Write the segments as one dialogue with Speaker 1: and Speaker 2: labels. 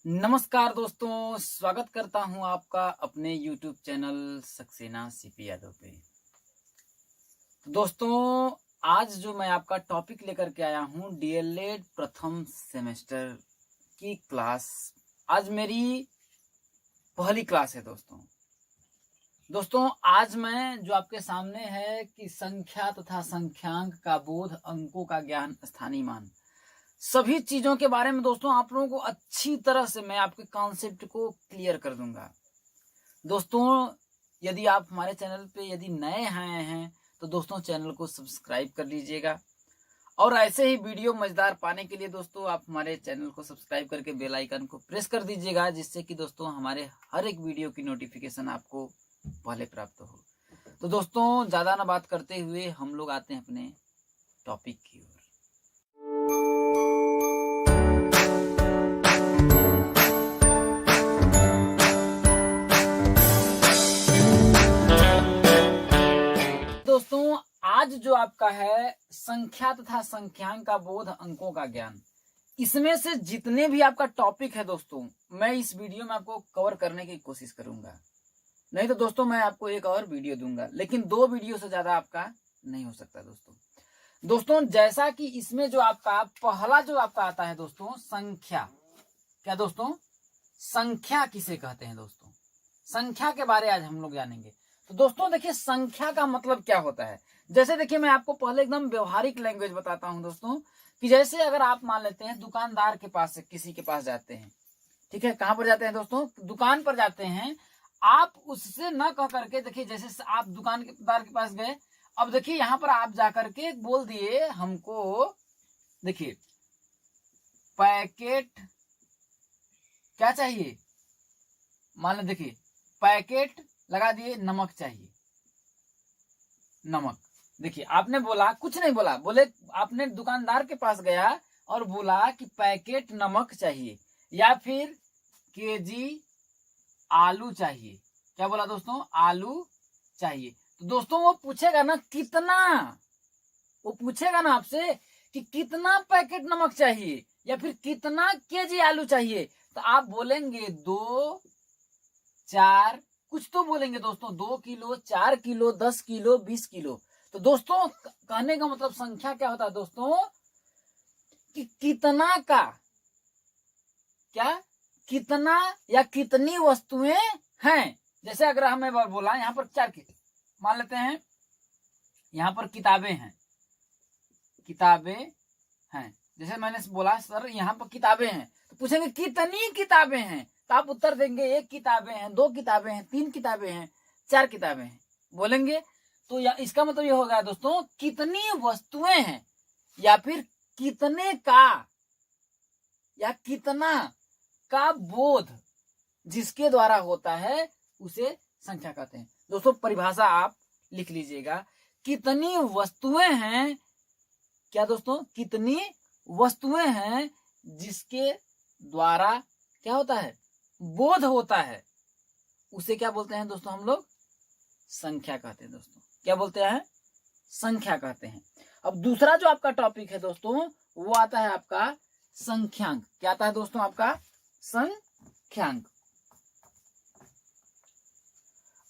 Speaker 1: नमस्कार दोस्तों, स्वागत करता हूं आपका अपने YouTube channel Saxena CP Yadav पे। तो दोस्तों, आज जो मैं आपका टॉपिक लेकर के आया हूं डीएलएड प्रथम सेमेस्टर की क्लास। आज मेरी पहली क्लास है दोस्तों। आज मैं जो आपके सामने है कि संख्या तथा संख्यांक का बोध, अंकों का ज्ञान, स्थानीय मान, सभी चीजों के बारे में दोस्तों आप लोगों को अच्छी तरह से मैं आपके कॉन्सेप्ट को क्लियर कर दूंगा। दोस्तों, यदि आप हमारे चैनल पे यदि नए आए हैं तो दोस्तों चैनल को सब्सक्राइब कर लीजिएगा, और ऐसे ही वीडियो मजेदार पाने के लिए दोस्तों आप हमारे चैनल को सब्सक्राइब करके बेल आइकन को प्रेस कर दीजिएगा, जिससे कि दोस्तों हमारे हर एक वीडियो की नोटिफिकेशन आपको पहले प्राप्त हो। तो दोस्तों, ज्यादा ना बात करते हुए हम लोग आते हैं अपने टॉपिक की ओर। दोस्तों, आज जो आपका है संख्या तथा संख्यांक का बोध, अंकों का ज्ञान, इसमें से जितने भी आपका टॉपिक है दोस्तों, मैं इस वीडियो में आपको कवर करने की कोशिश करूंगा। नहीं तो दोस्तों मैं आपको एक और वीडियो दूंगा, लेकिन 2 वीडियो से ज्यादा आपका नहीं हो सकता दोस्तों। जैसा कि इसमें जो आपका पहला जो आपका आता है दोस्तों, संख्या। क्या दोस्तों? संख्या किसे कहते हैं दोस्तों? संख्या के बारे आज हम लोग जानेंगे। तो दोस्तों देखिए, संख्या का मतलब क्या होता है। जैसे देखिए, मैं आपको पहले एकदम व्यवहारिक लैंग्वेज बताता हूं दोस्तों, कि जैसे अगर आप मान लेते हैं दुकानदार के पास से किसी के पास जाते हैं, ठीक है, कहां पर जाते हैं दोस्तों? दुकान पर जाते हैं। आप उससे न कह करके, देखिए जैसे आप दुकानदार के पास गए, अब देखिए यहां पर आप जाकर के बोल दिए हमको, देखिए पैकेट क्या चाहिए, मान लो देखिए पैकेट लगा दिए नमक चाहिए, नमक। देखिए आपने बोला, कुछ नहीं बोला, बोले आपने दुकानदार के पास गया और बोला कि पैकेट नमक चाहिए, या फिर केजी आलू चाहिए। क्या बोला दोस्तों? आलू चाहिए। तो दोस्तों वो पूछेगा ना कितना, वो पूछेगा ना आपसे कि कितना पैकेट नमक चाहिए या फिर कितना केजी आलू चाहिए। तो आप बोलेंगे 2, 4, कुछ तो बोलेंगे दोस्तों, 2 किलो, 4 किलो, 10 किलो, 20 किलो। तो दोस्तों कहने का मतलब संख्या क्या होता है दोस्तों, कि कितना का, क्या, कितना या कितनी वस्तुएं हैं। जैसे अगर हमें बोला यहाँ पर 4 मान लेते हैं, यहाँ पर किताबें हैं, किताबें हैं। जैसे मैंने बोला सर यहाँ पर किताबें हैं, तो पूछेंगे कितनी किताबें हैं, तो आप उत्तर देंगे 1 किताबें हैं, 2 किताबें हैं, 3 किताबें हैं, 4 किताबें हैं बोलेंगे। तो इसका मतलब ये होगा दोस्तों कितनी वस्तुएं हैं, या फिर कितने का या कितना का बोध जिसके द्वारा होता है उसे संख्या कहते हैं। दोस्तों परिभाषा आप लिख लीजिएगा, कितनी वस्तुएं हैं, क्या दोस्तों? कितनी वस्तुएं हैं जिसके द्वारा क्या होता है, बोध होता है, उसे क्या बोलते हैं दोस्तों? हम लोग संख्या कहते हैं दोस्तों। क्या बोलते हैं? संख्या कहते हैं। अब दूसरा जो आपका टॉपिक है दोस्तों, वो आता है आपका संख्यांक। क्या आता है दोस्तों? आपका संख्यांक।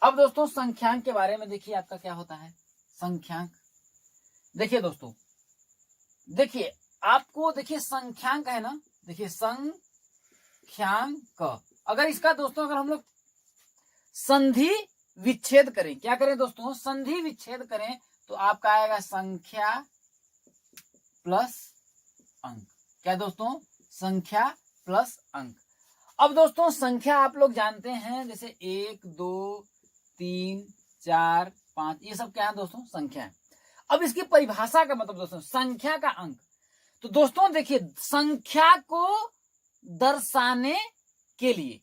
Speaker 1: अब दोस्तों संख्यांक के बारे में देखिए, आपका क्या होता है संख्यांक। देखिए दोस्तों, देखिए आपको, देखिए संख्यांक है ना, देखिए संख्यांक, अगर इसका दोस्तों अगर हम लोग संधि विच्छेद करें, क्या करें दोस्तों? संधि विच्छेद करें, तो आपका आएगा संख्या प्लस अंक। क्या दोस्तों? संख्या प्लस अंक। अब दोस्तों संख्या आप लोग जानते हैं, जैसे 1, 2, 3, 4, 5, ये सब क्या है दोस्तों? संख्या है। अब इसकी परिभाषा का मतलब दोस्तों, संख्या का अंक। तो दोस्तों देखिए, संख्या को दर्शाने के लिए,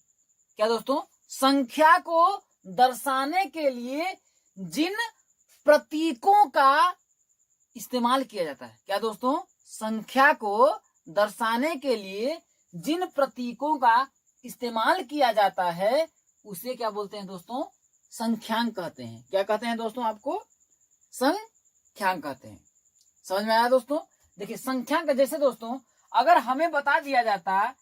Speaker 1: क्या दोस्तों? संख्या को दर्शाने के लिए जिन प्रतीकों का इस्तेमाल किया जाता है, क्या दोस्तों? संख्या को दर्शाने के लिए जिन प्रतीकों का इस्तेमाल किया जाता है उसे क्या बोलते हैं दोस्तों? संख्यांक कहते हैं। क्या कहते हैं दोस्तों? आपको संख्यांक कहते हैं। समझ में आया दोस्तों? देखिए संख्यांक, जैसे दोस्तों अगर हमें बता दिया जाता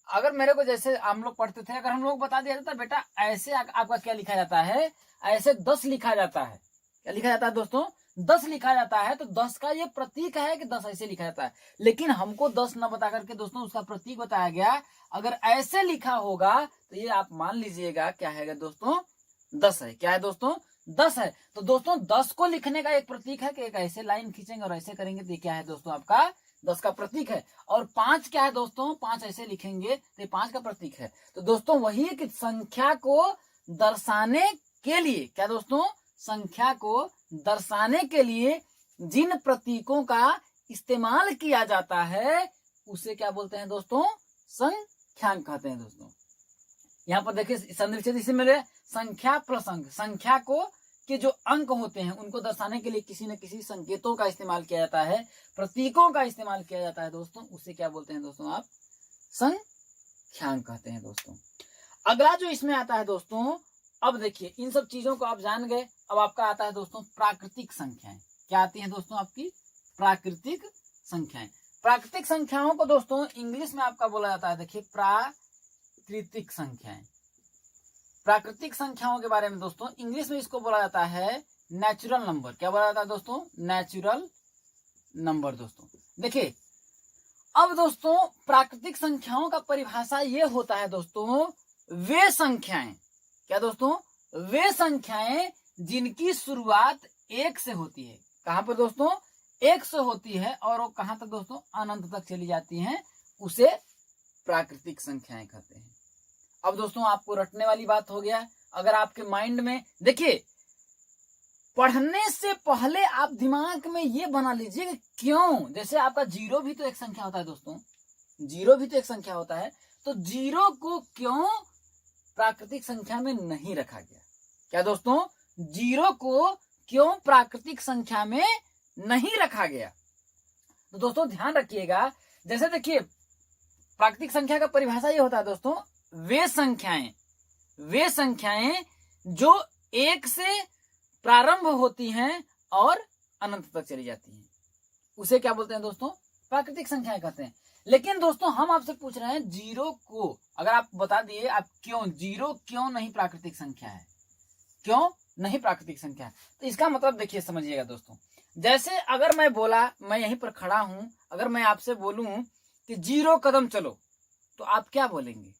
Speaker 1: अगर मेरे को जैसे हम लोग पढ़ते थे, अगर हम लोग बता दिया जाता बेटा ऐसे आपका क्या लिखा जाता है, ऐसे 10 लिखा जाता है, क्या लिखा जाता है दोस्तों, 10 लिखा जाता है, तो 10 का ये प्रतीक है कि 10 ऐसे लिखा जाता है। लेकिन हमको 10 न बता करके दोस्तों उसका प्रतीक बताया गया। अगर ऐसे लिखा होगा तो ये आप मान लीजिएगा क्या है दोस्तों, 10 है। क्या है दोस्तों, 10 है। तो दोस्तों 10 को लिखने का एक प्रतीक है कि एक ऐसे लाइन खींचेंगे और ऐसे करेंगे तो क्या है दोस्तों, आपका 10 का प्रतीक है। और 5 क्या है दोस्तों, 5 ऐसे लिखेंगे तो 5 का प्रतीक है। तो दोस्तों वही है कि संख्या को दर्शाने के लिए, क्या दोस्तों, संख्या को दर्शाने के लिए जिन प्रतीकों का इस्तेमाल किया जाता है उसे क्या बोलते हैं दोस्तों, संख्यांक कहते हैं दोस्तों। यहाँ पर देखिए संधिविच्छेद इसी में संख्या प्लस अंक, संख्या को के जो अंक होते हैं उनको दर्शाने के लिए किसी न किसी संकेतों का इस्तेमाल किया जाता है, प्रतीकों का इस्तेमाल किया जाता है दोस्तों, उसे क्या बोलते हैं दोस्तों, आप संख्यांक कहते हैं दोस्तों। अगला जो इसमें आता है दोस्तों, अब देखिए इन सब चीजों को आप जान गए। अब आपका आता है दोस्तों प्राकृतिक संख्याएं। क्या आती हैं दोस्तों, आपकी प्राकृतिक संख्याएं। प्राकृतिक संख्याओं को दोस्तों इंग्लिश में आपका बोला जाता है, देखिए प्राकृतिक संख्याएं। प्राकृतिक संख्याओं के बारे में दोस्तों इंग्लिश में इसको बोला जाता है नेचुरल नंबर। क्या बोला जाता है दोस्तों, नेचुरल नंबर दोस्तों। देखिए अब दोस्तों प्राकृतिक संख्याओं का परिभाषा ये होता है दोस्तों, वे संख्याएं, क्या दोस्तों, वे संख्याएं जिनकी शुरुआत 1 से होती है। कहां पर दोस्तों, 1 से होती है और वो कहां तक दोस्तों, अनंत तक चली जाती हैं, उसे प्राकृतिक संख्याएं कहते हैं। अब दोस्तों आपको रटने वाली बात हो गया। अगर आपके माइंड में देखिए, पढ़ने से पहले आप दिमाग में ये बना लीजिए कि क्यों, जैसे आपका 0 भी तो एक संख्या होता है दोस्तों, 0 भी तो एक संख्या होता है, तो 0 को क्यों प्राकृतिक संख्या में नहीं रखा गया। क्या दोस्तों, 0 को क्यों प्राकृतिक संख्या में नहीं रखा गया। तो दोस्तों ध्यान रखिएगा, जैसे देखिए प्राकृतिक संख्या का परिभाषा ये होता है दोस्तों, वे संख्याएं जो 1 से प्रारंभ होती हैं और अनंत तक चली जाती हैं, उसे क्या बोलते हैं दोस्तों, प्राकृतिक संख्याएं कहते हैं। लेकिन दोस्तों हम आपसे पूछ रहे हैं 0 को, अगर आप बता दिए आप क्यों 0 क्यों नहीं प्राकृतिक संख्या है, क्यों नहीं प्राकृतिक संख्या है, तो इसका मतलब देखिए समझिएगा दोस्तों। जैसे अगर मैं बोला, मैं यहीं पर खड़ा हूं, अगर मैं आपसे बोलूं कि 0 कदम चलो, तो आप क्या बोलेंगे,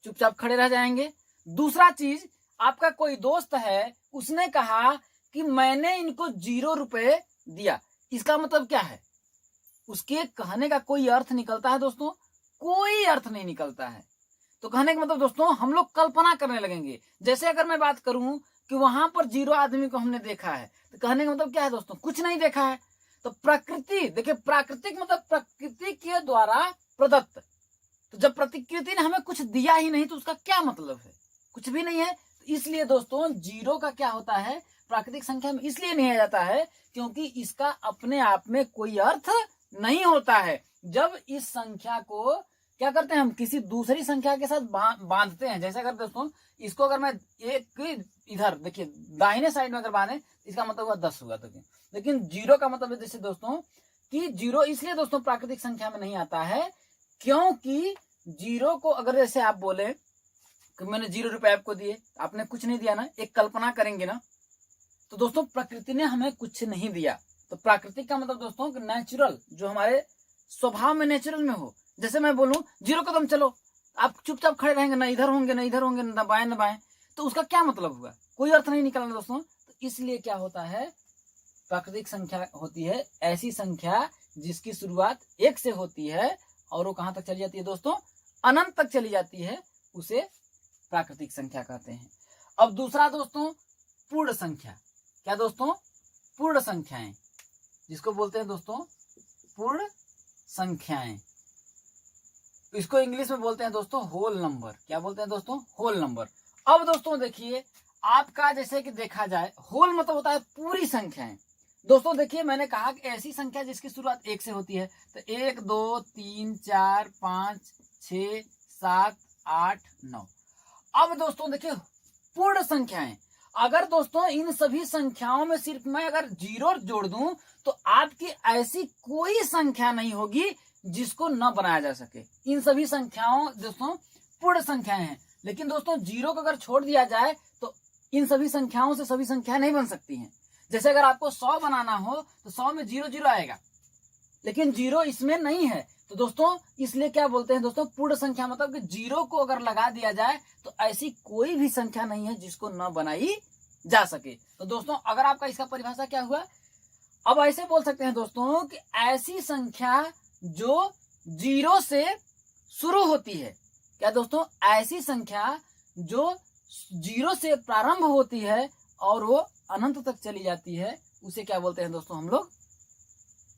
Speaker 1: चुपचाप खड़े रह जाएंगे। दूसरा चीज, आपका कोई दोस्त है, उसने कहा कि मैंने इनको 0 रुपए दिया, इसका मतलब क्या है, उसके कहने का कोई अर्थ निकलता है दोस्तों, कोई अर्थ नहीं निकलता है। तो कहने का मतलब दोस्तों हम लोग कल्पना करने लगेंगे। जैसे अगर मैं बात करूं कि वहां पर 0 आदमी को हमने देखा है, तो कहने का मतलब क्या है दोस्तों, कुछ नहीं देखा है। तो प्रकृति, देखिए प्राकृतिक मतलब प्रकृति के द्वारा प्रदत्त। तो जब प्रकृति ने हमें कुछ दिया ही नहीं तो उसका क्या मतलब है, कुछ भी नहीं है। तो इसलिए दोस्तों 0 का क्या होता है, प्राकृतिक संख्या में इसलिए नहीं आ जाता है क्योंकि इसका अपने आप में कोई अर्थ नहीं होता है। जब इस संख्या को क्या करते हैं, हम किसी दूसरी संख्या के साथ बांधते हैं। जैसे अगर दोस्तों इसको अगर मैं एक इधर देखिए दाहिने साइड में अगर बांधे, इसका मतलब हुआ 10 हुआ। तो लेकिन 0 का मतलब है जैसे दोस्तों कि 0 इसलिए दोस्तों प्राकृतिक संख्या में नहीं आता है क्योंकि 0 को अगर जैसे आप बोले कि मैंने 0 रुपए आपको दिए, आपने कुछ नहीं दिया ना, एक कल्पना करेंगे ना, तो दोस्तों प्रकृति ने हमें कुछ नहीं दिया। तो प्राकृतिक का मतलब दोस्तों नेचुरल, जो हमारे स्वभाव में नेचुरल में हो। जैसे मैं बोलूं 0 कदम चलो, आप चुपचाप खड़े रहेंगे, ना इधर होंगे ना इधर होंगे, ना बाएं ना बाएं, तो उसका क्या मतलब हुआ, कोई अर्थ नहीं निकलना दोस्तों। तो इसलिए क्या होता है, प्राकृतिक संख्या होती है ऐसी संख्या जिसकी शुरुआत 1 से होती है और वो कहां तक चली जाती है दोस्तों, अनंत तक चली जाती है, उसे प्राकृतिक संख्या कहते हैं। अब दूसरा दोस्तों पूर्ण संख्या। क्या दोस्तों, पूर्ण संख्याएं, जिसको बोलते हैं दोस्तों पूर्ण संख्याएं। इसको इंग्लिश में बोलते हैं दोस्तों होल नंबर। क्या बोलते हैं दोस्तों, होल नंबर। अब दोस्तों देखिए आपका जैसे कि देखा जाए, होल मतलब होता है पूरी संख्याएं। दोस्तों देखिए मैंने कहा कि ऐसी संख्या जिसकी शुरुआत 1 से होती है, तो 1 2 3 4 5 6 7 8 9। अब दोस्तों देखिए पूर्ण संख्याएं, अगर दोस्तों इन सभी संख्याओं में सिर्फ मैं अगर 0 जोड़ दूं तो आपकी ऐसी कोई संख्या नहीं होगी जिसको न बनाया जा सके। इन सभी संख्याओं दोस्तों पूर्ण संख्याएं हैं, लेकिन दोस्तों जीरो को अगर छोड़ दिया जाए तो इन सभी संख्याओं से सभी संख्याएं नहीं बन सकती हैं। जैसे अगर आपको 100 बनाना हो तो 100 में 0 0 आएगा, लेकिन 0 इसमें नहीं है। तो दोस्तों इसलिए क्या बोलते हैं दोस्तों पूर्ण संख्या, मतलब कि 0 को अगर लगा दिया जाए तो ऐसी कोई भी संख्या नहीं है जिसको न बनाई जा सके। तो दोस्तों अगर आपका इसका परिभाषा क्या हुआ, अब ऐसे बोल सकते हैं दोस्तों कि ऐसी संख्या जो 0 से शुरू होती है। क्या दोस्तों, ऐसी संख्या जो 0 से प्रारंभ होती है और वो अनंत तक चली जाती है, उसे क्या बोलते हैं दोस्तों हम लोग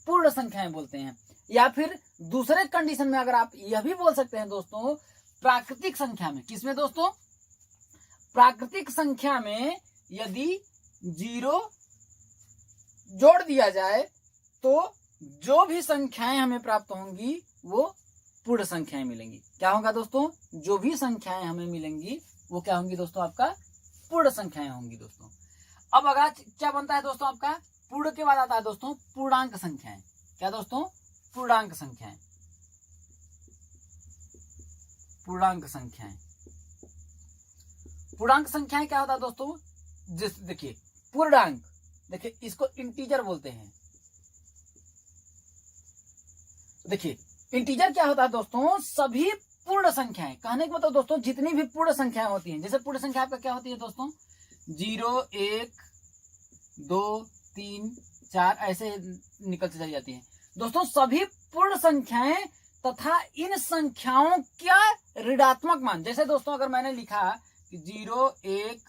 Speaker 1: पूर्ण संख्याएं बोलते हैं। या फिर दूसरे कंडीशन में अगर आप यह भी बोल सकते हैं दोस्तों प्राकृतिक संख्या में। किसमें दोस्तों, प्राकृतिक संख्या में यदि 0 जोड़ दिया जाए तो जो भी संख्याएं हमें प्राप्त होंगी वो पूर्ण संख्याएं मिलेंगी। क्या होगा दोस्तों, जो भी संख्याएं हमें मिलेंगी वो क्या होंगी दोस्तों, आपका पूर्ण संख्याएं होंगी दोस्तों। अब अगर क्या बनता है दोस्तों, आपका पूर्ण के बाद आता है दोस्तों पूर्णांक संख्याएं। क्या दोस्तों, पूर्णांक संख्याएं। पूर्णांक संख्याएं, पूर्णांक संख्याएं क्या होता है दोस्तों, जिस देखिए पूर्णांक, देखिए इसको इंटीजर बोलते हैं। देखिए इंटीजर क्या होता है दोस्तों, सभी पूर्ण संख्याएं। कहने का मतलब दोस्तों जितनी भी पूर्ण संख्याएं होती हैं, जैसे पूर्ण संख्या आपका क्या होती है दोस्तों 0 1 2 3 4 ऐसे निकलती चली जाती है दोस्तों। सभी पूर्ण संख्याएं तथा इन संख्याओं का ऋणात्मक मान, जैसे दोस्तों अगर मैंने लिखा कि 0 1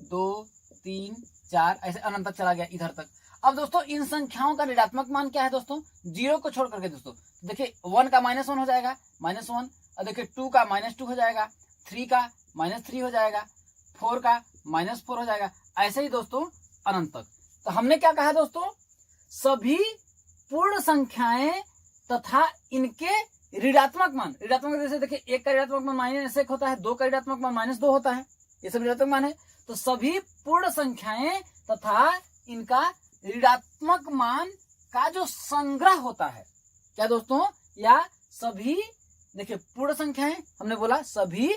Speaker 1: 2 3 4 ऐसे अनंत तक चला गया इधर तक। अब दोस्तों इन संख्याओं का ऋणात्मक मान क्या है दोस्तों, 0 को छोड़ करके दोस्तों देखिए 1 का -1 हो जाएगा -1, और देखिए 2 का -2 हो जाएगा, 3 का -3 हो जाएगा, 4 का -4 हो जाएगा, ऐसे ही दोस्तों अनंत तक। तो हमने क्या कहा दोस्तों, सभी पूर्ण संख्याएं तथा इनके ऋणात्मक मान। ऋणात्मक जैसे देखिए 1 का ऋणात्मक मान -1 होता है, 2 का ऋणात्मक मान -2 होता है, ये सब ऋणात्मक मान है। तो सभी पूर्ण संख्याएं तथा इनका ऋणात्मक मान का जो संग्रह होता है, क्या दोस्तों, या सभी देखिए पूर्ण संख्याएं, हमने बोला सभी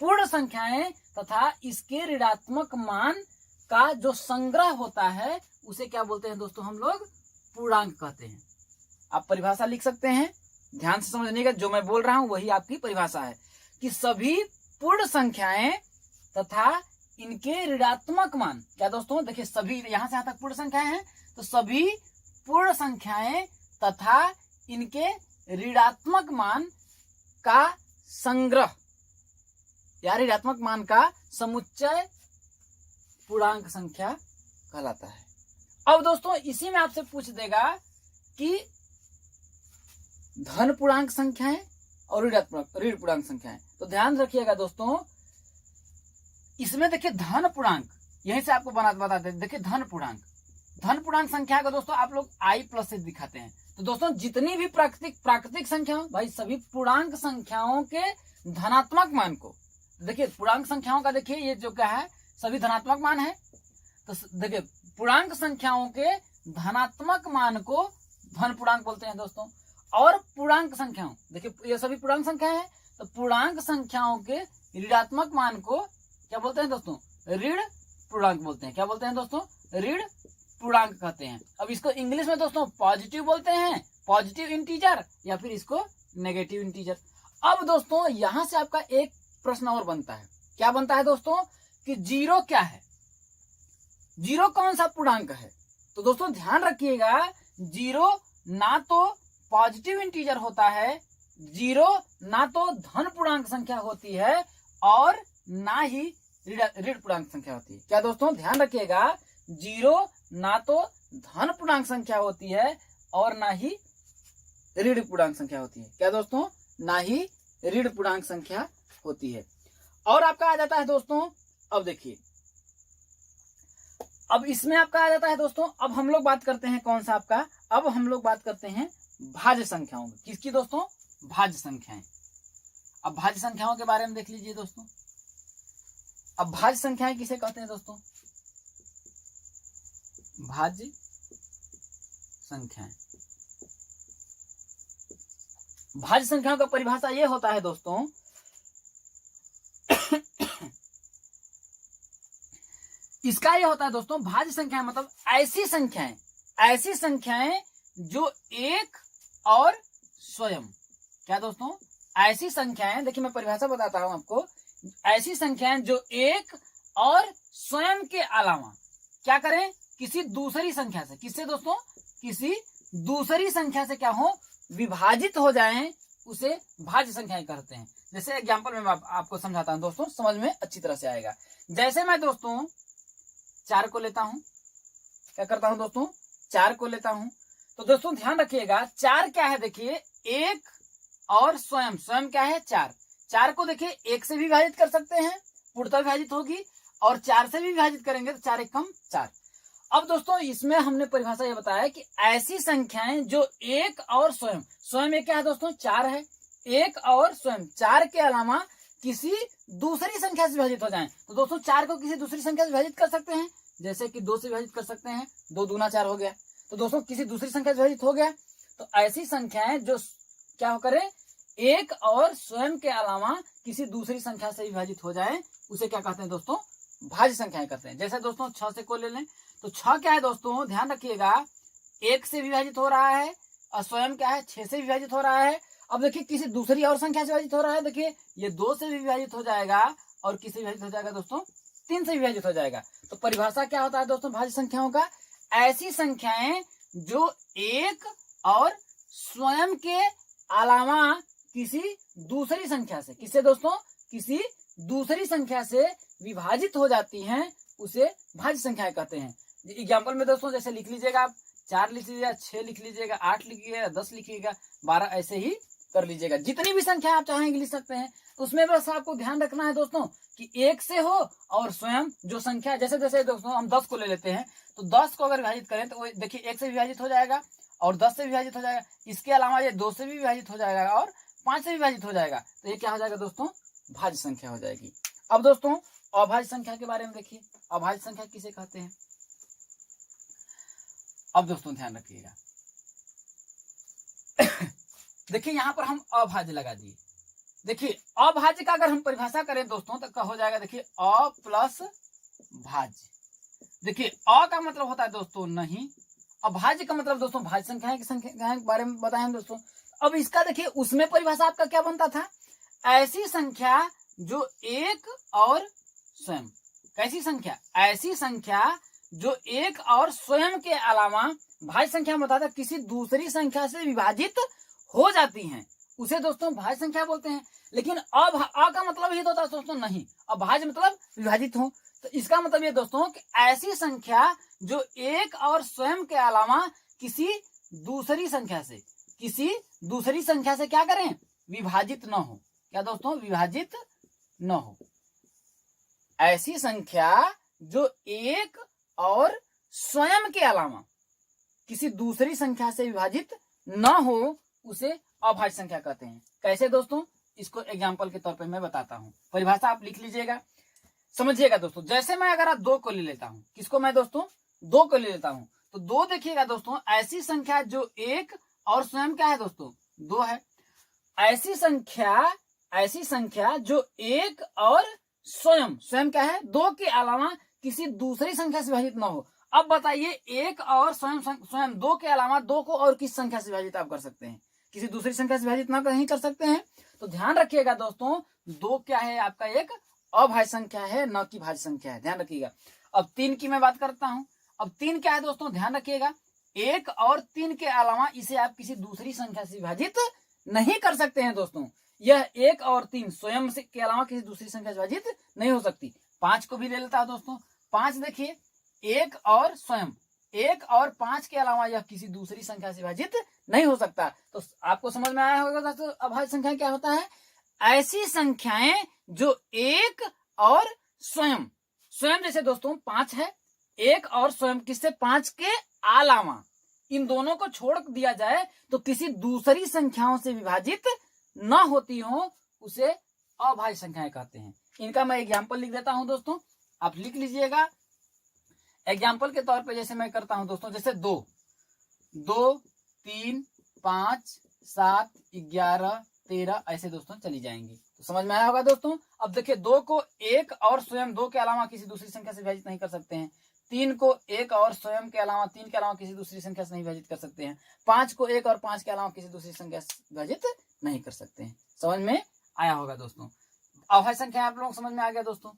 Speaker 1: पूर्ण संख्याएं तथा इसके ऋणात्मक मान का जो संग्रह होता है उसे क्या बोलते हैं दोस्तों, हम लोग पूर्णांक कहते हैं। आप परिभाषा लिख सकते हैं, ध्यान से समझने, जो मैं बोल रहा हूं वही आपकी परिभाषा है कि सभी पूर्ण संख्याएं तथा इनके ऋणात्मक मान। क्या दोस्तों, देखिए सभी यहां से यहां तक पूर्ण संख्याएं हैं, तो सभी पूर्ण संख्याएं तथा इनके ऋणात्मक मान का संग्रह या ऋणात्मक मान का समुच्चय पूर्णांक संख्या कहलाता है। अब दोस्तों इसी में आपसे पूछ देगा कि धन पूर्णांक संख्याएं और ऋण पूर्णांक संख्याएं। तो ध्यान रखिएगा दोस्तों, इसमें देखिए धन पूर्णांक, यहीं से आपको बताते हैं। देखिए धन पूर्णांक संख्या को दोस्तों आप लोग i+ से दिखाते हैं। तो दोस्तों जितनी भी प्राकृतिक संख्या भाई, सभी पूर्णांक संख्याओं के धनात्मक मान को देखिए, पूर्णांक संख्याओं का देखिए ये जो क्या है सभी धनात्मक मान है। तो देखिए पूर्णांक संख्याओं के धनात्मक मान को धन पूर्णांक बोलते हैं दोस्तों। और पूर्णांक संख्याओं, देखिए ये सभी पूर्णांक संख्या है, तो पूर्णांक संख्याओं के ऋणात्मक मान को क्या बोलते हैं दोस्तों, ऋण पूर्णांक बोलते हैं। क्या बोलते हैं दोस्तों, ऋण पूर्णांक कहते हैं। अब इसको इंग्लिश में दोस्तों पॉजिटिव बोलते हैं, पॉजिटिव इंटीजर, या फिर इसको नेगेटिव इंटीजर। अब दोस्तों यहां से आपका एक प्रश्न और बनता है। क्या बनता है दोस्तों कि 0 क्या है, 0 कौन सा पूर्णांक है। तो दोस्तों ध्यान रखिएगा, 0 ना तो पॉजिटिव इंटीजर होता है, 0 ना तो धन पूर्णांक संख्या होती है, और ना ही ऋण पूर्णांक संख्या होती है। क्या दोस्तों ध्यान रखिएगा, 0 ना तो धन पूर्णांक संख्या होती है और ना ही ऋण पूर्णांक संख्या होती है। क्या दोस्तों, ना ही ऋण पूर्णांक संख्या होती है। और आपका आ जाता है दोस्तों, अब देखिए, अब इसमें आपका आ जाता है दोस्तों, अब हम लोग बात करते हैं कौन सा आपका, अब हम लोग बात करते हैं भाज्य संख्याओं की। किसकी दोस्तों, भाज्य संख्याएं। अब भाज्य संख्याओं के बारे में देख लीजिए दोस्तों। अब भाज्य संख्याएं किसे कहते हैं दोस्तों, भाज्य संख्याएं। भाज्य संख्याओं का परिभाषा ये होता है दोस्तों इसका ये होता है दोस्तों, भाज्य संख्या मतलब ऐसी संख्याएं जो एक और स्वयं, क्या दोस्तों, ऐसी संख्याएं, देखिए मैं परिभाषा बताता हूं आपको, ऐसी संख्याएं जो एक और स्वयं के अलावा क्या करें, किसी दूसरी संख्या से, किससे दोस्तों, किसी दूसरी संख्या से क्या हो, विभाजित हो जाएं, उसे भाज्य संख्याएं कहते हैं। जैसे एग्जांपल में मैं आपको समझाता हूं दोस्तों, समझ में अच्छी तरह से आएगा। जैसे मैं दोस्तों 4 को लेता हूं, क्या करता हूं दोस्तों, 4 को लेता हूं, तो दोस्तों ध्यान रखिएगा 4 क्या है, देखिए एक और स्वयं, स्वयं क्या है 4, 4 को देखिए 1 से भी विभाजित कर सकते हैं, पूर्णतः विभाजित होगी, और 4 से भी विभाजित करेंगे तो 4 एकम 4। अब दोस्तों इसमें हमने परिभाषा ये बताया कि ऐसी संख्याएं जो एक और स्वयं, स्वयं एक क्या है दोस्तों 4 है, एक और स्वयं 4 के अलावा किसी दूसरी संख्या से विभाजित हो जाएं, तो दोस्तों 4 को किसी दूसरी संख्या से विभाजित कर सकते हैं, जैसे कि 2 से विभाजित कर सकते हैं, 2 दूना 4 हो गया, तो दोस्तों किसी दूसरी संख्या से विभाजित हो गया। तो ऐसी संख्याएं जो क्या हो करें, एक और स्वयं के अलावा किसी दूसरी संख्या से विभाजित हो जाए, उसे क्या कहते हैं दोस्तों, भाज्य संख्याएं कहते हैं। जैसे दोस्तों 6 से को ले लें, तो 6 क्या है दोस्तों, ध्यान रखिएगा 1 से विभाजित हो रहा है, और स्वयं क्या है 6 से विभाजित हो रहा है। अब देखिए किसी दूसरी और संख्या से विभाजित हो रहा है, देखिए ये 2 से भी विभाजित हो जाएगा, और किससे विभाजित हो जाएगा दोस्तों, 3 से विभाजित हो जाएगा। तो परिभाषा क्या होता है दोस्तों भाज्य संख्याओं का, ऐसी संख्याएं जो एक और स्वयं के अलावा किसी दूसरी संख्या से, किससे दोस्तों, किसी दूसरी संख्या से विभाजित हो जाती हैं, उसे भाज्य संख्याएं कहते हैं। एग्जाम्पल में दोस्तों जैसे लिख लीजिएगा आप, 4 लिख लीजिएगा, 6 लिख लीजिएगा, 8 लिखिएगा, 10 लिखिएगा, 12, ऐसे ही कर लीजिएगा, जितनी भी संख्या आप चाहेंगे लिख सकते हैं। उसमें बस आपको ध्यान रखना है दोस्तों कि एक से हो और स्वयं जो संख्या, जैसे जैसे दोस्तों हम 10 को ले लेते हैं, तो 10 को अगर विभाजित करें तो देखिए 1 से विभाजित हो जाएगा, और 10 से विभाजित हो जाएगा, इसके अलावा ये 2 से भी विभाजित हो जाएगा, और 5 से विभाजित हो जाएगा, तो ये क्या हो जाएगा दोस्तों, भाज्य संख्या हो जाएगी। अब दोस्तों अभाज्य संख्या के बारे में देखिए, अभाज्य संख्या किसे कहते हैं। अब दोस्तों ध्यान रखिएगा देखिए यहां पर हम अभाज्य लगा दिए, देखिए अभाज्य का अगर हम परिभाषा करें दोस्तों तो क्या हो जाएगा, देखिए अ प्लस भाज्य। देखिए अ का मतलब होता है दोस्तों नहीं, अभाज्य का मतलब दोस्तों भाज्य संख्याएं की संख्या के बारे में बताएं दोस्तों। अब इसका देखिए उसमें परिभाषा आपका क्या बनता था, ऐसी संख्या जो एक और स्वयं, कैसी संख्या, ऐसी संख्या जो एक और स्वयं के अलावा, भाज्य संख्या में बताता किसी दूसरी संख्या से विभाजित हो जाती हैं, उसे दोस्तों भाज्य संख्या बोलते हैं। लेकिन अब अ का मतलब ये होता है दोस्तों नहीं, अभाज्य मतलब विभाजित हो, तो इसका मतलब ये दोस्तों कि ऐसी संख्या जो एक और स्वयं के अलावा किसी दूसरी संख्या से, किसी दूसरी संख्या से क्या करें, विभाजित न हो, क्या दोस्तों, विभाजित न हो। ऐसी संख्या जो एक और स्वयं के अलावा किसी दूसरी संख्या से विभाजित न हो, उसे अभाज्य संख्या कहते हैं। कैसे दोस्तों, इसको एग्जांपल के तौर पे मैं बताता हूं, परिभाषा आप लिख लीजिएगा, समझिएगा दोस्तों। जैसे मैं अगर 2 को ले लेता हूं, किसको मैं दोस्तों 2 को ले लेता हूं, तो 2 देखिएगा दोस्तों ऐसी संख्या जो एक और स्वयं क्या है दोस्तों 2 है, ऐसी संख्या जो एक और स्वयं, स्वयं क्या है 2 के अलावा किसी दूसरी संख्या से विभाजित न हो। अब बताइए एक और स्वयं 2 के अलावा 2 को और किस संख्या से विभाजित आप कर सकते हैं, किसी दूसरी संख्या से विभाजित ना नहीं कर सकते हैं। तो ध्यान रखिएगा दोस्तों 2 क्या है आपका एक अभाज्य संख्या है, न कि भाज्य संख्या है, ध्यान रखिएगा। अब 3 की मैं बात करता हूं, अब 3 क्या है दोस्तों, ध्यान रखिएगा 1 और 3 के अलावा इसे आप किसी दूसरी संख्या से विभाजित नहीं कर सकते हैं दोस्तों। यह 1 और 3 स्वयं से के अलावा किसी दूसरी संख्या से विभाजित नहीं हो सकती। 5 को भी ले लेता है दोस्तों, 5 देखिए 1 और स्वयं, 1 और 5 के अलावा यह किसी दूसरी संख्या से विभाजित नहीं हो सकता। तो आपको समझ में आया होगा दोस्तों अभाज्य संख्या क्या होता है, ऐसी संख्याएं जो एक और स्वयं, स्वयं जैसे दोस्तों 5 है, 1 और स्वयं किससे 5 के अलावा, इन दोनों को छोड़ दिया जाए तो किसी दूसरी संख्याओं से विभाजित न होती हो, उसे अभाज्य संख्याएं कहते हैं। इनका मैं एग्जाम्पल लिख देता हूं दोस्तों, आप लिख लीजिएगा एग्जाम्पल के तौर पे। जैसे मैं करता हूं दोस्तों, जैसे 2, 2, 3, 5, 7, 11, 13 ऐसे दोस्तों चली जाएंगी। तो समझ में आया होगा दोस्तों। अब देखिए 2 को 1 और स्वयं 2 के अलावा किसी दूसरी संख्या से विभाजित नहीं कर सकते हैं। 3 को 1 और स्वयं के अलावा 3 के अलावा किसी दूसरी संख्या से नहीं विभाजित कर सकते हैं। 5 को 1 और 5 के अलावा किसी दूसरी संख्या से विभाजित नहीं कर सकते हैं। समझ में आया होगा दोस्तों। अभाज्य संख्या आप लोगों को समझ में आ गया दोस्तों।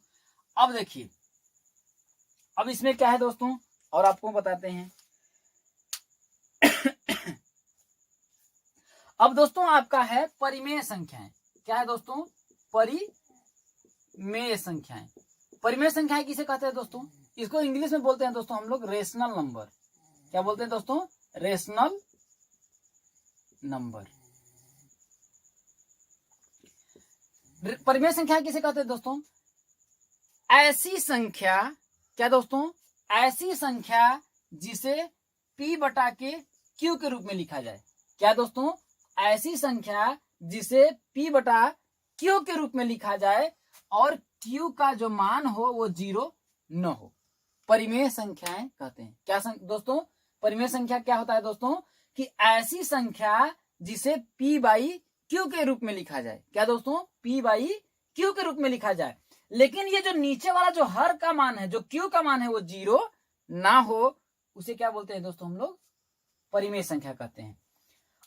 Speaker 1: अब देखिए अब इसमें क्या है दोस्तों और आपको बताते हैं। अब दोस्तों आपका है परिमेय संख्याएं। क्या है दोस्तों? परिमेय संख्याएं। परिमेय संख्याएं किसे कहते हैं दोस्तों? इसको इंग्लिश में बोलते हैं दोस्तों हम लोग रेशनल नंबर। क्या बोलते हैं दोस्तों? Rational number. परिमेय संख्या किसे कहते हैं दोस्तों? ऐसी संख्या, क्या दोस्तों? ऐसी संख्या जिसे p बटा के q के रूप में लिखा जाए। क्या दोस्तों? ऐसी संख्या जिसे p बटा q के रूप में लिखा जाए और q का जो मान हो वो 0 न हो, परिमेय संख्याएं कहते हैं। क्या दोस्तों? परिमेय संख्या क्या होता है दोस्तों? कि ऐसी संख्या जिसे p बाई q के रूप में लिखा जाए। क्या दोस्तों? p बाई q के रूप में लिखा जाए, लेकिन ये जो नीचे वाला जो हर का मान है, जो q का मान है वो 0 ना हो, उसे क्या बोलते हैं दोस्तों? हम लोग परिमेय संख्या कहते हैं।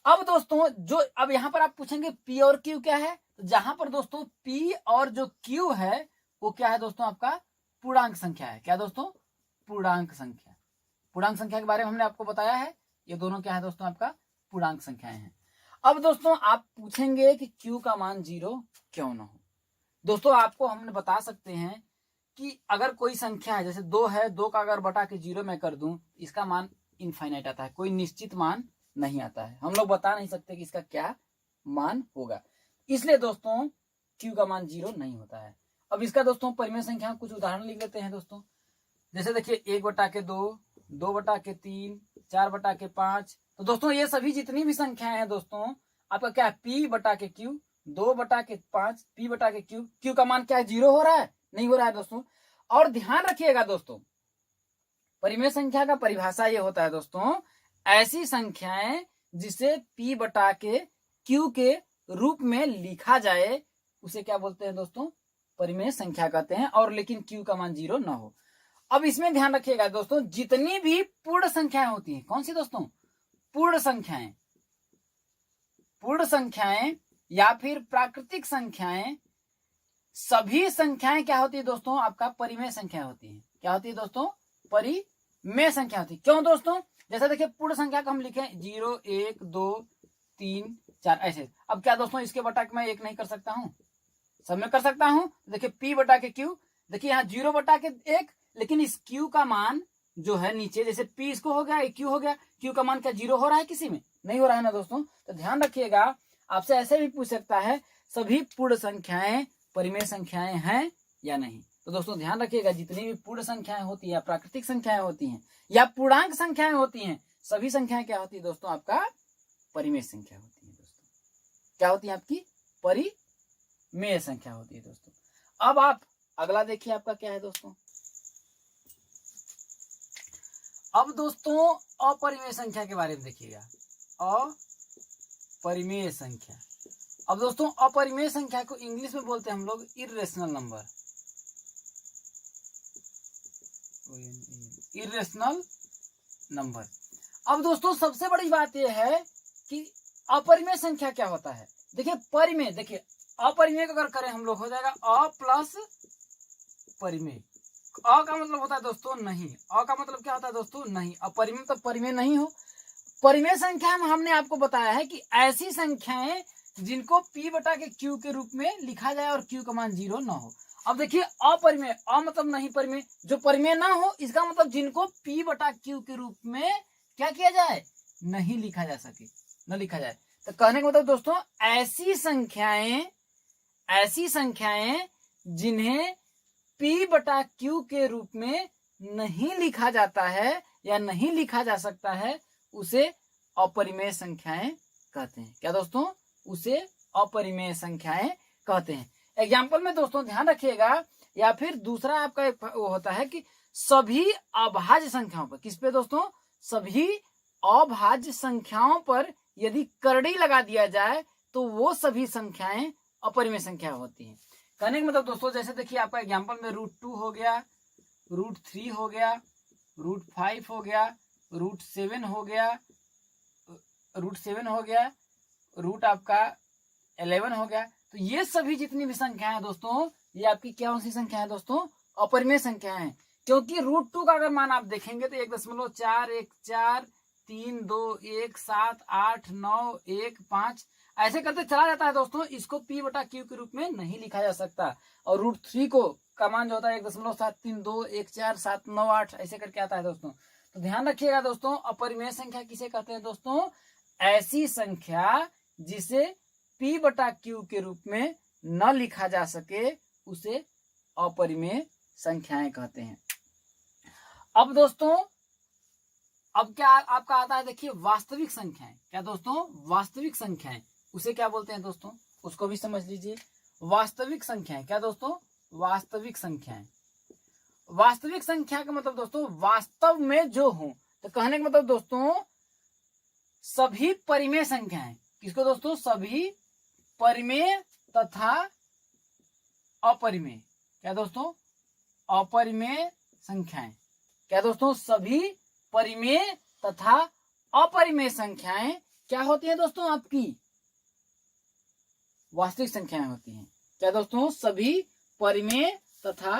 Speaker 1: अब दोस्तों जो अब यहां पर आप पूछेंगे p और q क्या है, तो जहां पर दोस्तों p और जो q है वो क्या है दोस्तों? आपका पूर्णांक संख्या है। क्या दोस्तों? पूर्णांक संख्या। पूर्णांक संख्या के बारे में हमने आपको बताया है। ये दोनों क्या है दोस्तों? आपका पूर्णांक संख्याएं हैं। अब दोस्तों आप पूछेंगे कि q का मान 0 क्यों ना हो। दोस्तों आपको हमने बता सकते हैं कि अगर कोई संख्या है, जैसे 2 है, 2 का अगर बटा के 0 मैं कर दूं, इसका मान इनफाइनाइट आता है, कोई निश्चित मान नहीं आता है। हम लोग बता नहीं सकते कि इसका क्या मान होगा, इसलिए दोस्तों q का मान 0 नहीं होता है। अब इसका दोस्तों परिमेय संख्या कुछ उदाहरण लिख लेते हैं दोस्तों। जैसे देखिए 1 बटा के 2, 2 बटा के 3, 4 बटा के 5। तो दोस्तों ये सभी जितनी भी संख्याएं हैं दोस्तों, आपका क्या है? p बटा के q, 2 बटा के 5, p बटा के q। q का मान क्या है? 0 हो रहा है? नहीं हो रहा है दोस्तों। और ध्यान रखिएगा दोस्तों, परिमेय संख्या का परिभाषा ये होता है दोस्तों, ऐसी संख्याएं जिसे p बटा के q के रूप में लिखा जाए उसे क्या बोलते हैं दोस्तों? परिमेय संख्या कहते हैं, और लेकिन q का मान 0 ना हो। अब इसमें ध्यान रखिएगा दोस्तों, जितनी भी पूर्ण संख्याएं होती हैं, कौन सी दोस्तों? पूर्ण संख्याएं। पूर्ण संख्याएं या फिर प्राकृतिक संख्याएं, सभी संख्याएं क्या होती है दोस्तों? आपका परिमेय संख्या होती है। क्या होती है दोस्तों? परिमेय संख्या होती है। क्यों दोस्तों? जैसे देखिए पूर्ण संख्या को हम लिखें 0, 1, 2, 3, 4 ऐसे। अब क्या दोस्तों इसके बटा के मैं 1 नहीं कर सकता हूं? सब में कर सकता हूं। देखिए p बटा के q, देखिए यहाँ 0 बटा के 1, लेकिन इस q का मान जो है नीचे, जैसे p इसको हो गया, q हो गया, q का मान क्या 0 हो रहा है? किसी में नहीं हो रहा है ना दोस्तों। तो ध्यान रखिएगा, आपसे ऐसे भी पूछ सकता है सभी पूर्ण संख्याएं परिमेय संख्याएं हैं या नहीं। तो दोस्तों ध्यान रखिएगा, जितनी भी पूर्ण संख्याएं होती है, प्राकृतिक संख्याएं होती हैं या पूर्णांक संख्याएं होती हैं, सभी संख्याएं क्या होती है दोस्तों? आपका परिमेय संख्या होती है दोस्तों। क्या होती है? आपकी परिमेय संख्या होती है दोस्तों। अब आप अगला देखिए, आपका क्या है दोस्तों? अब दोस्तों अपरिमेय संख्या के बारे में देखिएगा। अपरिमेय संख्या। अब दोस्तों अपरिमेय संख्या को इंग्लिश में बोलते हैं हम लोग इर्रेशनल नंबर। Irrational number. अब दोस्तों सबसे बड़ी बात यह है कि अपरिमेय संख्या क्या होता है। देखिए परिमेय, देखिए अपरिमेय अगर करें हम लोग, हो जाएगा अ प्लस परिमेय। अ का मतलब होता है दोस्तों नहीं, अ का मतलब क्या होता है दोस्तों? नहीं। अपरिमेय मतलब परिमेय नहीं हो। परिमेय संख्या में हमने आपको बताया है कि ऐसी संख्याएं जिनको p बटा के q के रूप में लिखा जाए और q का मान 0 ना हो। अब देखिए अपरिमेय, अ मतलब नहीं परिमेय, जो परिमेय ना हो इसका मतलब जिनको p बटा q के रूप में क्या किया जाए? नहीं लिखा जा सके, न लिखा जाए। तो कहने का मतलब दोस्तों ऐसी संख्याएं जिन्हें p बटा q के रूप में नहीं लिखा जाता है या नहीं लिखा जा सकता है, उसे अपरिमेय संख्याएं कहते हैं। क्या दोस्तों? उसे अपरिमेय संख्याएं कहते हैं। एग्जाम्पल में दोस्तों ध्यान रखिएगा, या फिर दूसरा आपका वो होता है कि सभी अभाज्य संख्याओं पर, किस पे दोस्तों? सभी अभाज्य संख्याओं पर यदि करड़ी लगा दिया जाए तो वो सभी संख्याएं अपरिमेय संख्या होती हैं। कहने का मतलब दोस्तों, जैसे देखिए आपका एग्जाम्पल में √2 हो गया, √3 हो गया, √5 हो गया, √7 हो गया, √7 हो गया, रूट आपका 11 हो गया। तो ये सभी जितनी भी संख्याएं हैं दोस्तों, ये आपकी क्या सी संख्या है दोस्तों? अपरिमेय संख्या है। क्योंकि √2 का अगर मान आप देखेंगे तो 1.414 3 2 1 7 8 9 1 5 ऐसे करते चला जाता है दोस्तों। इसको P/Q के रूप में नहीं लिखा जा सकता। और √3 को का मान जो होता है 1.732 1 4 7 9 8 ऐसे करके आता है दोस्तों। तो ध्यान रखिएगा दोस्तों, अपरिमेय संख्या किसे कहते हैं दोस्तों? ऐसी संख्या जिसे P/Q के रूप में न लिखा जा सके उसे अपरिमेय संख्याएं कहते हैं। अब दोस्तों, अब क्या आपका आता है, देखिए वास्तविक संख्याएं। क्या दोस्तों? वास्तविक संख्याएं, उसे क्या बोलते हैं दोस्तों? उसको भी समझ लीजिए। वास्तविक संख्याएं क्या दोस्तों? वास्तविक संख्याएं। वास्तविक संख्या का मतलब दोस्तों वास्तव में जो हो। तो कहने का मतलब दोस्तों सभी परिमेय संख्याएं। किसको दोस्तों? सभी परिमेय तथा अपरिमेय। क्या दोस्तों? अपरिमेय संख्याएं। क्या दोस्तों? सभी परिमेय तथा अपरिमेय संख्याएं क्या होती हैं दोस्तों? आपकी वास्तविक संख्याएं होती हैं। क्या दोस्तों? सभी परिमेय तथा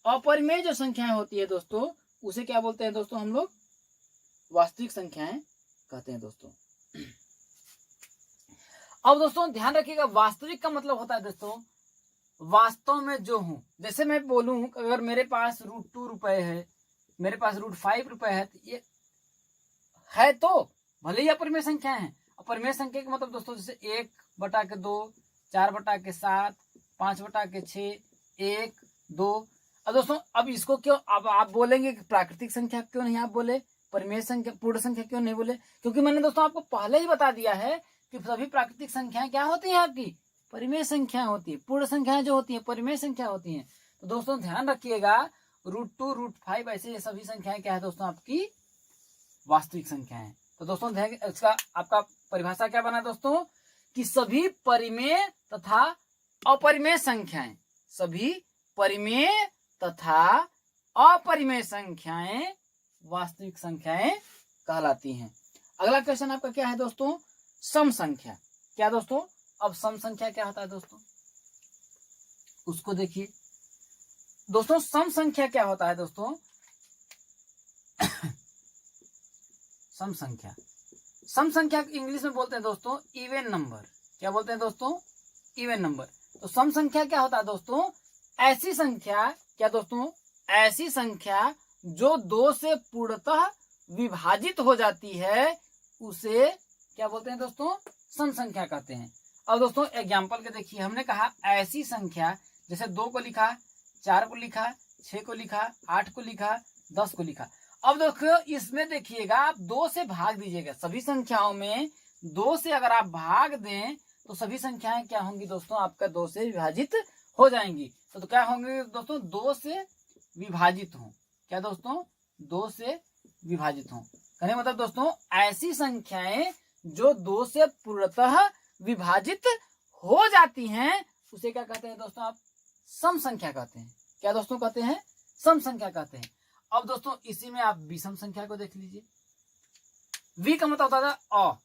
Speaker 1: अपरिमेय जो संख्याएं होती है दोस्तों, उसे क्या बोलते हैं दोस्तों? हम लोग वास्तविक संख्याएं कहते हैं दोस्तों। अब दोस्तों ध्यान रखिएगा, वास्तविक का मतलब होता है दोस्तों वास्तव में जो हूं। जैसे मैं बोलूं अगर मेरे पास √2 रुपए है, मेरे पास √5 रुपए है, तो ये है तो भले ही अपरिमेय संख्या है। अपरिमेय संख्या का मतलब दोस्तों जैसे 1/2, 4/7, 5/6, 1 2। अब दोस्तों अब इसको क्यों अब आप बोलेंगे कि प्राकृतिक संख्या क्यों नहीं आप बोले, परिमेय संख्या, पूर्ण संख्या क्यों नहीं बोले? क्योंकि मैंने दोस्तों आपको पहले ही बता दिया है कि सभी प्राकृतिक संख्याएं क्या होती है? आपकी परिमेय संख्या होती है। पूर्ण संख्याएं जो होती है परिमेय संख्या होती हैं। तो दोस्तों ध्यान रखिएगा, √2 √5 ऐसे ये सभी संख्याएं क्या है दोस्तों? आपकी वास्तविक संख्याएं। तो दोस्तों इसका आपका परिभाषा क्या बना दोस्तों? कि सभी परिमेय तथा अपरिमेय संख्याएं, सभी परिमेय तथा अपरिमेय संख्याएं वास्तविक संख्याएं कहलाती हैं। अगला क्वेश्चन आपका क्या है दोस्तों? सम संख्या। क्या दोस्तों? अब सम संख्या क्या होता है दोस्तों? उसको देखिए दोस्तों। सम संख्या क्या होता है दोस्तों? सम संख्या, सम संख्या इंग्लिश में बोलते हैं दोस्तों इवन नंबर। क्या बोलते हैं दोस्तों? Even number. तो सम संख्या क्या होता है दोस्तों? ऐसी संख्या, क्या दोस्तों? ऐसी संख्या जो 2 से पूर्णतः विभाजित हो जाती है उसे क्या बोलते हैं दोस्तों? सम संख्या कहते हैं। अब दोस्तों एग्जाम्पल के देखिए, हमने कहा ऐसी संख्या, जैसे 2 को लिखा, 4 को लिखा, 6 को लिखा, 8 को लिखा, 10 को लिखा। अब देखो इसमें देखिएगा आप 2 से भाग दीजिएगा। सभी संख्याओं में 2 से अगर आप भाग दें तो सभी संख्याएं क्या होंगी दोस्तों? आपका 2 से विभाजित हो जाएंगी। तो क्या होंगे दोस्तों? 2 से विभाजित हो। क्या दोस्तों? 2 से विभाजित हो। कहने मतलब दोस्तों ऐसी संख्याएं जो 2 से पूर्णतः विभाजित हो जाती हैं उसे क्या कहते हैं दोस्तों? आप सम संख्या कहते हैं। क्या दोस्तों कहते हैं? सम संख्या कहते हैं। अब दोस्तों इसी में आप विषम संख्या को देख लीजिए। वी का मतलब होता था अ।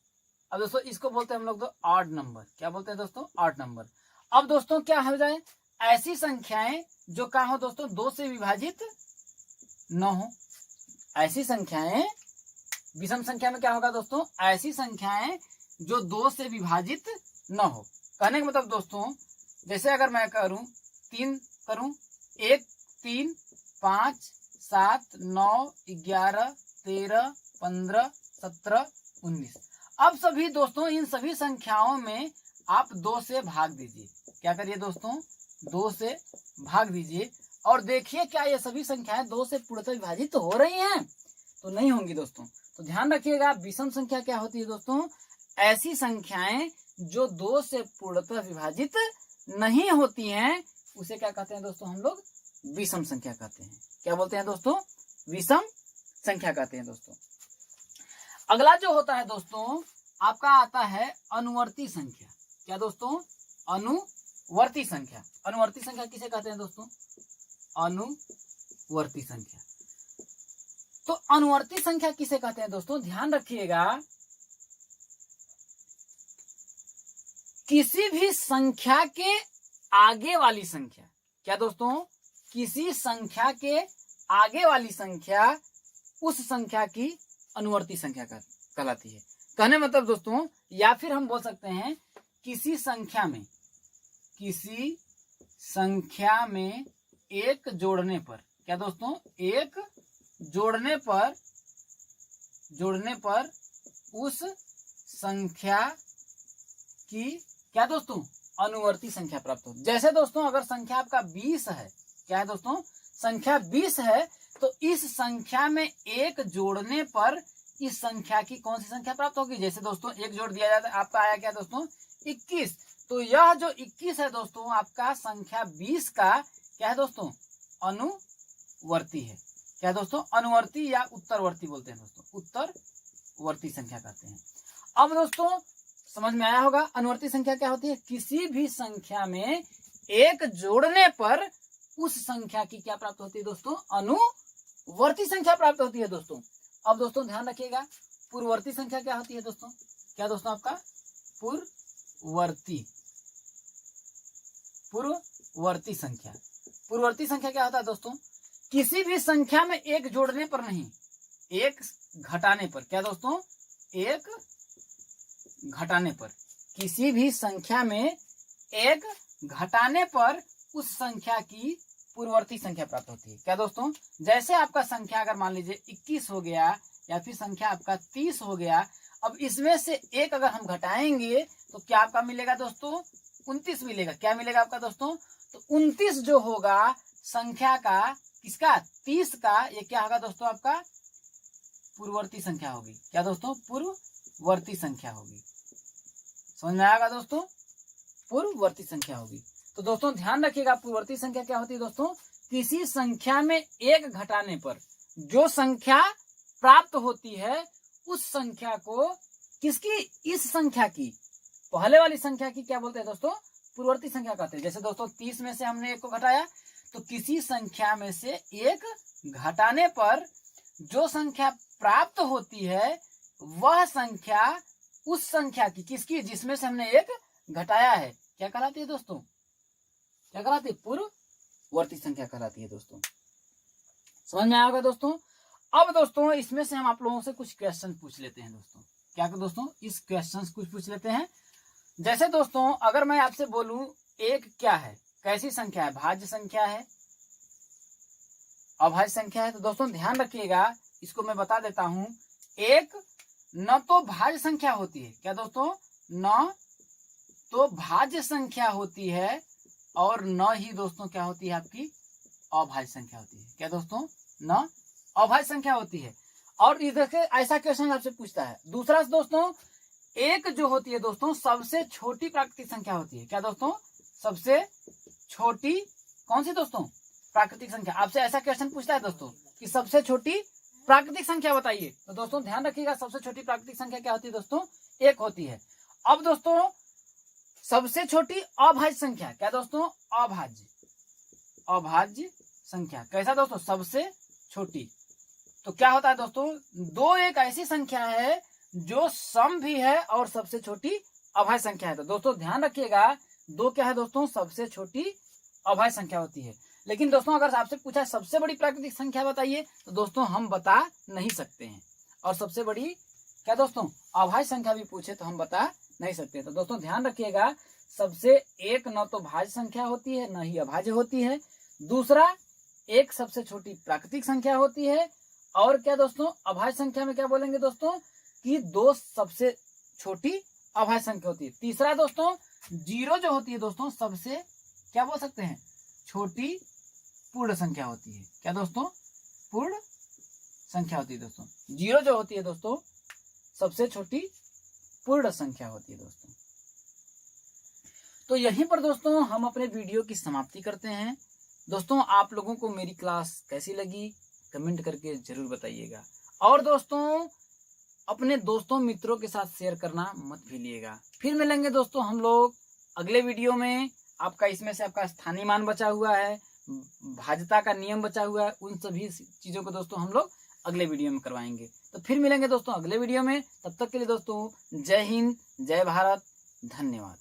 Speaker 1: अब दोस्तों इसको बोलते हैं हम लोग ऑड नंबर। क्या बोलते हैं दोस्तों? Odd number. अब दोस्तों क्या हो जाए? ऐसी संख्याएं जो क्या हो दोस्तों? 2 से विभाजित न हो। ऐसी संख्याएं, विषम संख्या में क्या होगा दोस्तों? ऐसी संख्याएं जो 2 से विभाजित न हो। कहने का मतलब दोस्तों जैसे अगर मैं करूं 3 करूं 1 3 5 7 9 11 13 15 17 19। अब सभी दोस्तों इन सभी संख्याओं में आप 2 से भाग दीजिए। क्या करिए दोस्तों? 2 से भाग दीजिए और देखिए क्या ये सभी संख्याएं 2 से पूर्णतः विभाजित हो रही हैं? तो नहीं होंगी दोस्तों। तो ध्यान रखिएगा, विषम संख्या क्या होती है दोस्तों? ऐसी संख्याएं जो 2 से पूर्णतः विभाजित नहीं होती हैं उसे क्या कहते हैं दोस्तों? हम लोग विषम संख्या कहते हैं। क्या बोलते हैं दोस्तों? विषम संख्या कहते हैं दोस्तों। अगला जो होता है दोस्तों आपका आता है अनुवर्ती संख्या। क्या दोस्तों? अनुवर्ती संख्या। अनुवर्ती संख्या किसे कहते हैं दोस्तों? अनुवर्ती संख्या। तो अनुवर्ती संख्या किसे कहते हैं दोस्तों? ध्यान रखिएगा, किसी भी संख्या के आगे वाली संख्या। क्या दोस्तों? किसी संख्या के आगे वाली संख्या उस संख्या की अनुवर्ती संख्या कहलाती है। कहने मतलब दोस्तों, या फिर हम बोल सकते हैं किसी संख्या में एक जोड़ने पर। क्या दोस्तों? एक जोड़ने पर उस संख्या की क्या दोस्तों? अनुवर्ती संख्या प्राप्त हो। जैसे दोस्तों अगर संख्या आपका 20 है, क्या है दोस्तों? संख्या 20 है, तो इस संख्या में एक जोड़ने पर इस संख्या की कौन सी संख्या प्राप्त होगी? जैसे दोस्तों एक जोड़ दिया जाता है, आपका आया क्या दोस्तों? 21। तो यह जो 21 है दोस्तों आपका संख्या 20 का क्या है दोस्तों? अनुवर्ती है। क्या दोस्तों? अनुवर्ती या उत्तरवर्ती बोलते हैं दोस्तों, उत्तरवर्ती संख्या कहते हैं। अब दोस्तों समझ में आया होगा अनुवर्ती संख्या क्या होती है? किसी भी संख्या में एक जोड़ने पर उस संख्या की क्या प्राप्त होती है दोस्तों? अनुवर्ती संख्या प्राप्त होती है दोस्तों। अब दोस्तों ध्यान रखिएगा, पूर्ववर्ती संख्या क्या होती है दोस्तों? क्या दोस्तों? आपका पूर्ववर्ती संख्या। पूर्ववर्ती संख्या क्या होता है दोस्तों? किसी भी संख्या में एक जोड़ने पर नहीं, एक घटाने पर। क्या दोस्तों? एक घटाने पर। किसी भी संख्या में एक घटाने पर उस संख्या की पूर्ववर्ती संख्या प्राप्त होती है। क्या दोस्तों? जैसे आपका संख्या अगर मान लीजिए 21 हो गया या फिर संख्या आपका 30 हो गया, अब इसमें से एक अगर हम घटाएंगे तो क्या आपका मिलेगा दोस्तों? 29 मिलेगा। क्या मिलेगा आपका दोस्तों? तो 29 जो होगा संख्या का, किसका? 30 का, ये क्या होगा दोस्तों? आपका पूर्ववर्ती संख्या होगी। क्या दोस्तों? पूर्ववर्ती संख्या होगी। समझ में आएगा दोस्तों? पूर्ववर्ती संख्या होगी। तो दोस्तों ध्यान रखिएगा, पूर्ववर्ती संख्या क्या होती है दोस्तों? किसी संख्या में एक घटाने पर जो संख्या प्राप्त होती है उस संख्या को, किसकी? इस संख्या की, पहले वाली संख्या की क्या बोलते हैं दोस्तों? पूर्ववर्ती संख्या कहते हैं। जैसे दोस्तों 30 में से हमने एक को घटाया, तो किसी संख्या में से एक घटाने पर जो संख्या प्राप्त होती है वह संख्या उस संख्या की, किसकी? जिसमें से हमने एक घटाया है, क्या कहलाती है दोस्तों? क्या कहलाती है? पूर्ववर्ती संख्या कहलाती है दोस्तों। समझ में आएगा दोस्तों? अब दोस्तों इसमें से हम आप लोगों से कुछ क्वेश्चन पूछ लेते हैं दोस्तों। क्या दोस्तों? इस क्वेश्चन कुछ पूछ लेते हैं। जैसे दोस्तों अगर मैं आपसे बोलूं एक क्या है, कैसी संख्या है? भाज्य संख्या है, अभाज्य संख्या है। तो दोस्तों ध्यान रखिएगा, इसको मैं बता देता हूं। एक न तो भाज्य संख्या होती है। क्या दोस्तों? न तो भाज्य संख्या होती है और न ही दोस्तों क्या होती है? आपकी अभाज्य संख्या होती है। क्या दोस्तों? न अभाज्य संख्या होती है। और इधर से ऐसा क्वेश्चन आपसे पूछता है। दूसरा दोस्तों, एक जो होती है दोस्तों सबसे छोटी प्राकृतिक संख्या होती है। क्या दोस्तों? सबसे छोटी कौन सी दोस्तों? प्राकृतिक संख्या। आपसे ऐसा क्वेश्चन पूछता है दोस्तों कि सबसे छोटी प्राकृतिक संख्या बताइए। तो दोस्तों ध्यान रखिएगा, सबसे छोटी प्राकृतिक संख्या क्या होती है दोस्तों? एक होती है। अब दोस्तों सबसे छोटी अभाज्य संख्या। क्या दोस्तों? अभाज्य संख्या। कैसा दोस्तों? सबसे छोटी। तो क्या होता है दोस्तों? दो एक ऐसी संख्या है जो सम भी है और सबसे छोटी अभाज्य संख्या है। तो दोस्तों ध्यान रखिएगा, दो क्या है दोस्तों? सबसे छोटी अभाज्य संख्या होती है। लेकिन दोस्तों अगर आपसे पूछा सबसे बड़ी प्राकृतिक संख्या बताइए, तो दोस्तों हम बता नहीं सकते हैं। और सबसे बड़ी क्या दोस्तों? अभाज्य संख्या भी पूछे तो हम बता नहीं सकते। तो दोस्तों ध्यान रखिएगा, सबसे एक न तो भाज्य संख्या होती है न ही अभाज्य होती है। दूसरा, एक सबसे छोटी प्राकृतिक संख्या होती है। और क्या दोस्तों? अभाज्य संख्या में क्या बोलेंगे दोस्तों? कि दो सबसे छोटी अभाज्य संख्या होती है। तीसरा दोस्तों, जीरो जो होती है दोस्तों सबसे क्या बोल सकते हैं? छोटी पूर्ण संख्या होती है। क्या दोस्तों? पूर्ण संख्या होती है दोस्तों। जीरो जो होती है दोस्तों सबसे छोटी पूर्ण संख्या होती है दोस्तों। तो यहीं पर दोस्तों हम अपने वीडियो की समाप्ति करते हैं। दोस्तों आप लोगों को मेरी क्लास कैसी लगी कमेंट करके जरूर बताइएगा। और दोस्तों अपने दोस्तों मित्रों के साथ शेयर करना मत भूलिएगा। फिर मिलेंगे दोस्तों हम लोग अगले वीडियो में। आपका इसमें से आपका स्थानीय मान बचा हुआ है, भाज्यता का नियम बचा हुआ है, उन सभी चीज़ों को दोस्तों हम लोग अगले वीडियो में करवाएंगे। तो फिर मिलेंगे दोस्तों अगले वीडियो में। तब तक के लिए दोस्तों जय हिंद, जय भारत, धन्यवाद।